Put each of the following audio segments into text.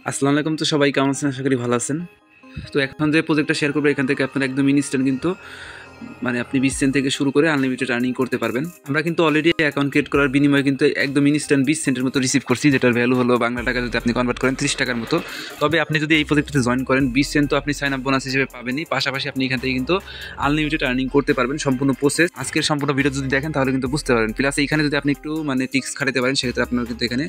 আসসালামু আলাইকুম। তো সবাই কেমন আছেন? আশা করি ভালো আছেন। তো এখন যে প্রজেক্টটা শেয়ার করবো এখান থেকে আপনারা একদম ইনস্ট্যান্ট কিন্তু মানে আপনি 20 সেন্ট থেকে শুরু করে আনলিমিটেড আর্নিং করতে পারবেন। আমরা কিন্তু অলরেডি অ্যাকাউন্ট ক্রিয়েট করার বিনিময়ে কিন্তু একদম ইনস্ট্যান্ট 20 সেন্টের মতো রিসিভ করছি, যেটার ভ্যালু হলো বাংলা টাকা যদি আপনি কনভার্ট করেন 30 টাকার মতো। তবে আপনি যদি এই প্রজেক্টটাতে জয়েন করেন 20 সেন্ট তো আপনি সাইন আপ বোনাস হিসেবে পাবেনই, পাশাপাশি আপনি এখান থেকে কিন্তু আনলিমিটেড আর্নিং করতে পারবেন। সম্পূর্ণ প্রসেস আজকের সম্পূর্ণ ভিডিও যদি দেখেন তাহলে কিন্তু বুঝতে পারবেন। প্লাস এইখানে যদি আপনি একটু টিক্স খাটাতে পারেন সেক্ষেত্রে আপনার কিন্তু এখানে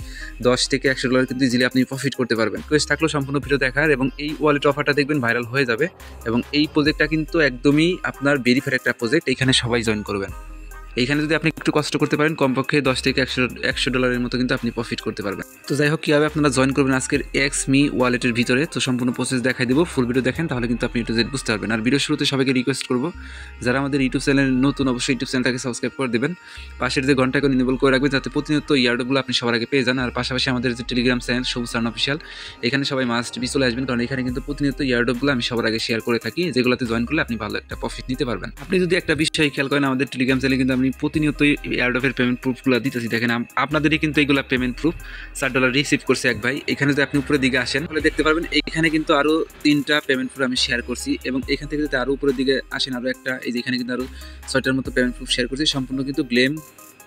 $10 থেকে $100 কিন্তু ইজিলি আপনি প্রফিট করতে পারবেন। রিকোয়েস্ট থাকলেও সম্পূর্ণ ভিডিও দেখার, এবং এই ওয়ালেট অফারটা দেখবেন ভাইরাল হয়ে যাবে। এবং এই প্রজেক্টটা কিন্তু একদমই আপনার ভেরিফাইড একটা প্রজেক্ট, এখানে সবাই জয়েন করবেন। এইখানে যদি আপনি একটু কষ্ট করতে পারেন কমপক্ষে $10 থেকে $100 মতো কিন্তু আপনি প্রফিট করতে পারবেন। তো যাই হোক, কীভাবে আপনারা জয়েন করবেন আজকের এক্সমি ওয়ালেটের ভিতরে, তো সম্পূর্ণ প্রসেস দেখাই দেবো। ফুল ভিডিও দেখেন তাহলে কিন্তু আপনি ইউটিউব বুঝতে পারবেন। আর ভিডিও শুরুতে সবাইকে রিকোয়েস্ট করবো, যারা আমাদের ইউটিউব চ্যানেল নতুন অবশ্যই ইউটিউব চ্যানেলটাকে সাবস্ক্রাইব করে দেবেন, পাশের যে ঘন্টা আইকন ইনেবল করে রাখবেন যাতে প্রতিনিয়ত ইয়ার্ডগুলো আপনি সবার আগে পেয়ে যান। আর পাশাপাশি আমাদের যে টেলিগ্রাম চ্যানেল সবুজ সার্ন অফিসিয়াল, এখানে সবাই মাস্ট বি চলে আসবেন, কারণ এখানে কিন্তু প্রতিনিয়ত ইয়ার্ডগুলো আমি সবার আগে শেয়ার করে থাকি, যেগুলোতে জয়েন করলে আপনি ভালো একটা প্রফিট নিতে পারবেন। আপনি যদি একটা বিষয় খেয়াল করেন, আমাদের টেলিগ্রাম চ্যানেলে কিন্তু আমি প্রতিনিয়তই এয়ারড্রপের পেমেন্ট প্রুফগুলো দিতেছি। দেখেন আপনাদেরই কিন্তু এইগুলো পেমেন্ট প্রুফ। $7 রিসিভ করছে এক ভাই। এখানে যদি আপনি উপরের দিকে আসেন তাহলে দেখতে পারবেন এখানে কিন্তু আরও 3টা পেমেন্ট প্রুফ আমি শেয়ার করছি, এবং এখান থেকে যদি আরও উপরের দিকে আসেন আরও একটা, এই যে এখানে কিন্তু আরও 6টার মতো পেমেন্ট প্রুফ শেয়ার করছি, সম্পূর্ণ কিন্তু গ্লেম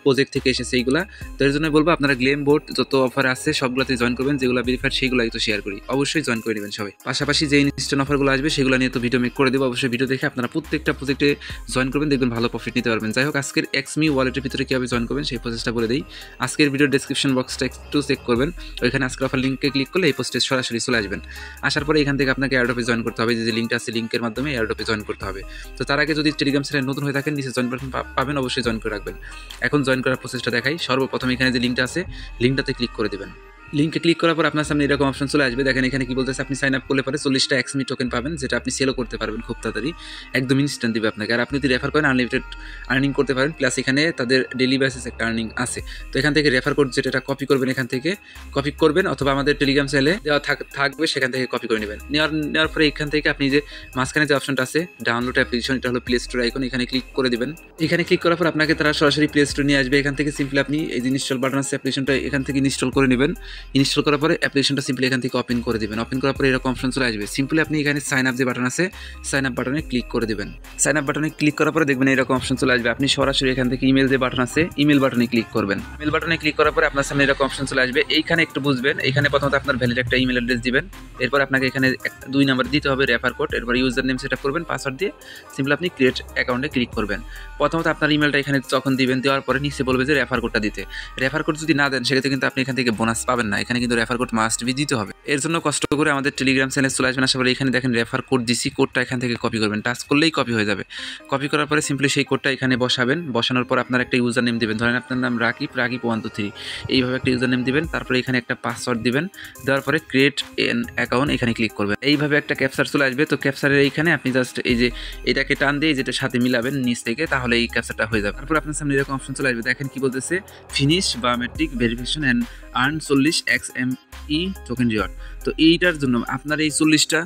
প্রজেক্ট থেকে এসেছে এইগুলা। তো এর জন্য বলবো আপনারা গ্লেম বোর্ড যত অফার আছে সবগুলোতে জয়েন করবেন, যেগুলো ভেরিফাইড সেগুলোই তো শেয়ার করি, অবশ্যই জয়েন করে নেবেন সবাই। পাশাপাশি যে ইনস্ট্যান্ট অফারগুলো আসবে সেগুলো নিয়ে তো ভিডিও মেক করে দেবো, অবশ্যই ভিডিও দেখে আপনারা প্রত্যেকটা প্রজেক্টে জয়েন করবেন, দেখবেন ভালো প্রফিট নিতে পারবেন। যাই হোক, আজকের এক্সমি ওয়ালেটের ভিতরে কীভাবে জয়েন করবেন সেই প্রসেসটা করে দিই। আজকের ভিডিওর ডেসক্রিপশন বক্সটা একটু চেক করবেন, ওইখানে আজকের অফার লিঙ্কে ক্লিক করলে এই পোস্টে সরাসরি চলে আসবেন। আসার পরে এখান থেকে আপনাকে এয়ারড্রপে জয়েন করতে হবে, যে লিঙ্কটা আছে লিঙ্কের মাধ্যমে এয়ারড্রপে জয়েন করতে হবে। তো তার আগে যদি টেলিগ্রাম চ্যানেল নতুন হয়ে থাকেন নিচে জয়েন বাটন পাবেন, অবশ্যই জয়েন করে রাখবেন। এখন জয়েন করার প্রসেসটা দেখাই। সর্বপ্রথম এখানে যে লিঙ্কটা আছে লিঙ্কটাতে ক্লিক করে দেবেন। লিঙ্কে ক্লিক করার পর আপনার সামনে এরকম অপশন চলে আসবে। দেখেন এখানে কি বলতেছে, আপনি সাইন আপ করলে পরে 40টা এক্সমি টোকেন পাবেন, যেটা আপনি সেলও করতে পারবেন খুব তাড়াতাড়ি, একদম ইনস্ট্যান্ট দিবে আপনাকে। আর আপনি যদি রেফার করেন আনলিমিটেড আর্নিং করতে পারেন, প্লাস এখানে তাদের ডেলি বেসিস একটা আর্নিং আছে। তো এখান থেকে রেফার কোড যেটা কপি করবেন, এখান থেকে কপি করবেন, অথবা আমাদের টেলিগ্রাম চ্যানেলে দেওয়া থাকবে সেখান থেকে কপি করে নেবেন। নেওয়ার পরে এখান থেকে আপনি যে মাঝখানে যে অপশনটা আছে ডাউনলোড অ্যাপ্লিকেশন, এটা হলো প্লে স্টোর আইকন, এখানে ক্লিক করে দেবেন। এখানে ক্লিক করার পর আপনাকে তারা সরাসরি প্লে স্টোর নিয়ে আসবে। এখান থেকে সিম্পলি আপনি এই যে ইনস্টল বাটন আছে অ্যাপ্লিকেশনটা এখান থেকে ইনস্টল করে নেবেন। ইনস্টল করার পরে অ্যাপ্লিকেশনটা সিম্পলি এখান থেকে ওপেন করে দেবেন। ওপেন করার পরে এরকম অপশন চলে আসবে। সিম্পলি আপনি এখানে সাইন আপ যে বাটন আছে সাইন আপ বাটনে ক্লিক করে দেবেন। সাইন আপ বাটনে ক্লিক করার পরে দেখবেন এরকম অপশন চলে আসবে। আপনি সরাসরি এখান থেকে ইমেল যে বাটন আছে ইমেল বাটনে ক্লিক করবেন। ইমেল বাটনে ক্লিক করার পরে আপনার সামনে এরকম অপশন চলে আসবে। এইখানে একটু বুঝবেন, এখানে প্রথমত আপনার ভ্যালিড একটা ইমেল অ্যাড্রেস দিবেন, এরপর আপনাকে এখানে 2 নাম্বার দিতে হবে রেফার কোড, এরপর ইউজার নেম সেট আপ করবেন পাসওয়ার্ড দিয়ে, সিম্পলি আপনি ক্রিয়েট অ্যাকাউন্টে ক্লিক করবেন। প্রথমত আপনার ইমেলটা এখানে যখন দিবেন, দেওয়ার পরে নিচে বলবে যে রেফার কোডটা দিতে। রেফার কোড যদি না দেন সেক্ষেত্রে কিন্তু আপনি এখান থেকে বোনাস পাবেন না, এখানে কিন্তু রেফার কোড মাস্ট বি দিতে হবে। এর জন্য কষ্ট করে আমাদের টেলিগ্রাম চ্যানেলে চলে আসবেন। আশা করি এখানে দেখেন রেফার কোড দিছি, কোডটা এখান থেকে কপি করবেন, টাচ করলেই কপি হয়ে যাবে। কপি করার পরে সিম্পলি সেই কোডটা এখানে বসাবেন। বসানোর পর আপনার একটা ইউজার নেম দিবেন, ধরেন আপনার নাম রাকিব 123, এইভাবে একটা ইউজার নেম দিবেন। তারপরে এখানে একটা পাসওয়ার্ড দিবেন, দেওয়ার পরে ক্রিয়েট এন অ্যাকাউন্ট এখানে ক্লিক করবেন। এইভাবে একটা ক্যাপচার চলে আসবে। তো ক্যাপচারের এইখানে আপনি জাস্ট এই যে এটাকে টান দিয়ে যেটার সাথে মিলাবেন নিচ থেকে, তাহলে এই ক্যাপচারটা হয়ে যাবে। তারপর আপনার সামনে এরকম অপশন চলে আসবে। দেখেন কি বলতেছে, finish biometric verification and earn 40 XME token reward. তো এইটার জন্য আপনার এই 40টা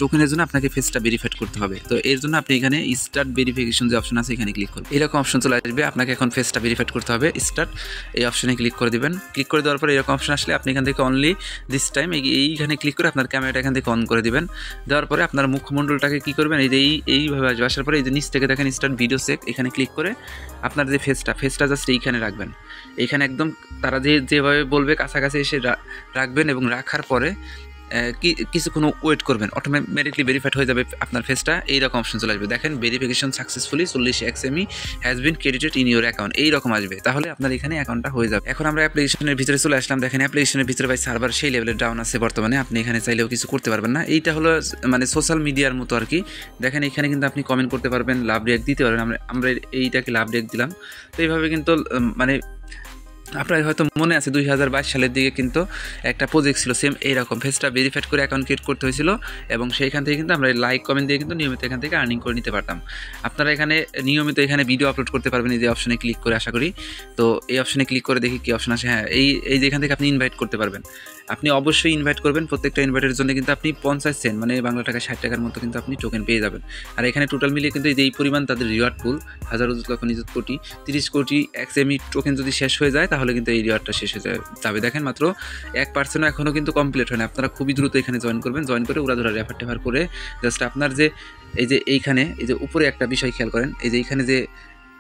টোকেনের জন্য আপনাকে ফেসটা ভেরিফাইড করতে হবে। তো এর জন্য আপনি এখানে স্টার্ট ভেরিফিকেশন যে অপশন আছে এখানে ক্লিক করবেন। এরকম অপশন চলে আসবে, আপনাকে এখন ফেসটা ভেরিফাইড করতে হবে। স্টার্ট এই অপশনে ক্লিক করে দিবেন। ক্লিক করে দেওয়ার পরে এরকম অপশন আসলে আপনি এখান থেকে অনলি দিস টাইম এইখানে ক্লিক করে আপনার ক্যামেরাটা এখান থেকে অন করে দিবেন। দেওয়ার পরে আপনার মুখমণ্ডলটাকে কী করবেন, এই যে এইভাবে আসবে। আসার পরে এই যে নিচ থেকে দেখেন স্টার্ট ভিডিও চেক, এখানে ক্লিক করে আপনার যে ফেসটা জাস্ট এইখানে রাখবেন। এইখানে একদম তারা যেভাবে বলবে কাছাকাছি এসে রাখবেন, এবং রাখার পরে কিছুক্ষণ ওয়েট করবেন, অটোমেটিকলি ভেরিফাইড হয়ে যাবে আপনার ফেসটা। এইরকম অপশন চলে আসবে। দেখেন verification successfully 40 XME has been credited in your account, এইরকম আসবে। তাহলে আপনার এখানে অ্যাকাউন্টটা হয়ে যাবে। এখন আমরা অ্যাপ্লিকেশনের ভিতরে চলে আসলাম। দেখেন অ্যাপ্লিকেশনের ভিতরে ভাই সার্ভার সেই লেভেলের ডাউন আছে বর্তমানে, আপনি এখানে চাইলেও কিছু করতে পারবেন না। এইটা হলো সোশ্যাল মিডিয়ার মতো আর কি। দেখেন এখানে কিন্তু আপনি কমেন্ট করতে পারবেন, লাভ রিঅ্যাক্ট দিতে পারবেন। আমরা এইটাকে লাভ রিঅ্যাক্ট দিলাম। তো এইভাবে কিন্তু আপনার হয়তো মনে আছে 2022 সালের দিকে কিন্তু একটা প্রজেক্ট ছিল সেম এইরকম, ফেসটা ভেরিফাইড করে অ্যাকাউন্ট ক্রিয়েট করতে হয়েছিল, এবং সেইখান থেকে কিন্তু আমরা লাইক কমেন্ট দিয়ে কিন্তু নিয়মিত এখান থেকে আর্নিং করে নিতে পারতাম। আপনারা এখানে নিয়মিত এখানে ভিডিও আপলোড করতে পারবেন এই যে অপশনে ক্লিক করে, আশা করি। তো এই অপশনে ক্লিক করে দেখি কী অপশন আসে। হ্যাঁ, এই যে এখান থেকে আপনি ইনভাইট করতে পারবেন। আপনি অবশ্যই ইনভাইট করবেন। প্রত্যেকটা ইনভাইটের জন্য কিন্তু আপনি 50 সেন্ট মানে বাংলা টাকা 60 টাকার মতো কিন্তু আপনি টোকেন পেয়ে যাবেন। আর এখানে টোটাল মিলিয়ে কিন্তু এই পরিমাণ তাদের রিওয়ার্ড পুল, হাজারো লক্ষ নিযুত কোটি 30 কোটি XME টোকেন যদি শেষ হয়ে যায় তাহলে কিন্তু এই রিওয়ার্ডটা শেষ হয়ে যাবে। দেখেন মাত্র 1% এখনও কিন্তু কমপ্লিট হয় না। আপনারা খুবই দ্রুত এখানে জয়েন করবেন, জয়েন করে উড়াধুরা রেফার করে জাস্ট আপনার যে এইখানে উপরে একটা বিষয় খেয়াল করেন, এই যে এইখানে যে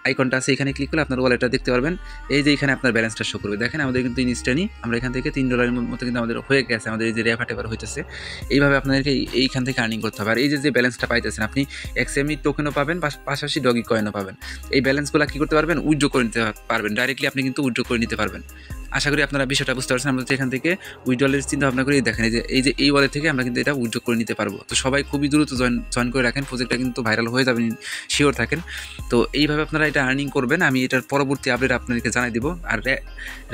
আইকনটা আছে এখানে ক্লিক করলে আপনার ওয়ালেটটা দেখতে পারবেন। এই যে এখানে আপনার ব্যালেন্সটা শো করবে। দেখেন আমাদের কিন্তু ইনস্ট্যান্টলি আমরা এখান থেকে $3 মতো কিন্তু আমাদের হয়ে গেছে, আমাদের এই যে রেফার হইতেছে। এইভাবে আপনাদেরকে এইখান থেকে আর্নিং করতে হবে। আর এই যে ব্যালেন্সটা পাইতেছেন আপনি XME টোকেনও পাবেন, পাশাপাশি ডগি কয়েনও পাবেন। এই ব্যালেন্সগুলো কী করতে পারবেন, উইথড্র করে নিতে পারবেন, ডাইরেক্টলি আপনি কিন্তু উইথড্র করে নিতে পারবেন। আশা করি আপনারা বিষয়টা বুঝতে পারছেন। আমরা এখান থেকে উইথড্রলের চিন্তা ভাবনা করি, দেখেন এই ওয়ালেট থেকে আমরা কিন্তু এটা উইথড্র করে নিতে পারবো। তো সবাই খুবই দ্রুত জয়েন করে রাখেন, প্রজেক্টটা কিন্তু ভাইরাল হয়ে যাবেন, শিওর থাকেন। তো এইভাবে আপনারা এটা আর্নিং করবেন। আমি এটার পরবর্তী আপডেট আপনাদেরকে জানাই দিব। আর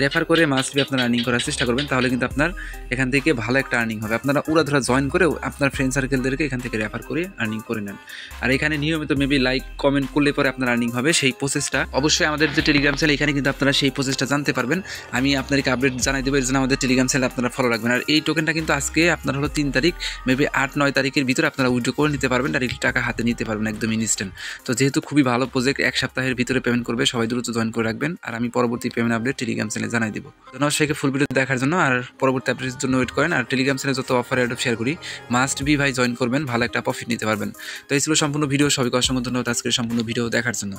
রেফার করে মাস্ট বি আপনারা আর্নিং করার চেষ্টা করবেন, তাহলে কিন্তু আপনার এখান থেকে ভালো একটা আর্নিং হবে। আপনারা উড়াধুরা জয়েন করেও আপনার ফ্রেন্ড সার্কেলদেরকে এখান থেকে রেফার করে আর্নিং করে নেন। আর এখানে নিয়মিত মেবি লাইক কমেন্ট করলে পরে আপনার আর্নিং হবে। সেই প্রসেসটা অবশ্যই আমাদের যে টেলিগ্রাম চ্যানেল, এখানে কিন্তু আপনারা সেই প্রসেসটা জানতে পারবেন। আমি আপনাদেরকে আপডেট জানাই দেবো, এর জন্য আমাদের টেলিগ্রাম চ্যানেল আপনারা ফলো রাখবেন। আর এই টোকেনটা কিন্তু আজকে আপনার হলো 3 তারিখ, মেবি 8-9 তারিখের ভিতরে আপনারা উইথড্র করে নিতে পারবেন, ডাইরেক্টলি টাকা হাতে নিতে পারবেন একদম ইনস্ট্যান্ট। তো যেহেতু খুবই ভালো প্রজেক্ট, 1 সপ্তাহের ভিতরে পেমেন্ট করবে, সবাই দ্রুত জয়েন করে রাখবেন। আর আমি পরবর্তী পেমেন্ট আপডেট টেলিগ্রাম চ্যানেলে জানাই দিব। ধন্যবাদ সবাইকে ফুল ভিডিও দেখার জন্য। আর পরবর্তী আপডেটের জন্য ওয়েট করেন। আর টেলিগ্রাম চ্যানেলে যত অফার অ্যাড শেয়ার করি, মাস্ট বি ভাই জয়েন করবেন, ভালো একটা প্রফিট নিতে পারবেন। তো এই ছিল সম্পূর্ণ ভিডিও। সবাইকে অসংখ্য ধন্যবাদ আজকের সম্পূর্ণ ভিডিও দেখার জন্য।